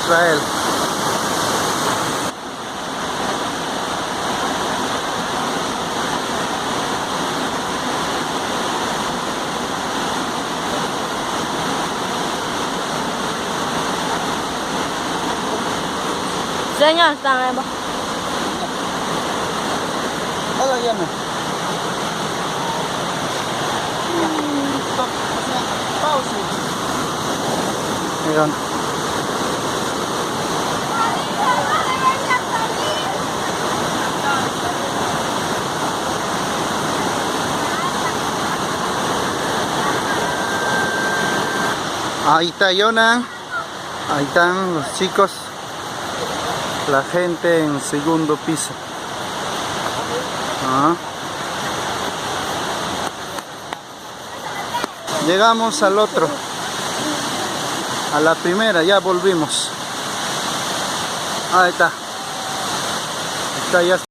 Israel. Señor, está bien. Hola, llame. Pausa. Ayan. Ahí está Yona. Ahí están los chicos. La gente en segundo piso. Llegamos al otro. A la primera, ya volvimos. Ahí está. Está ya.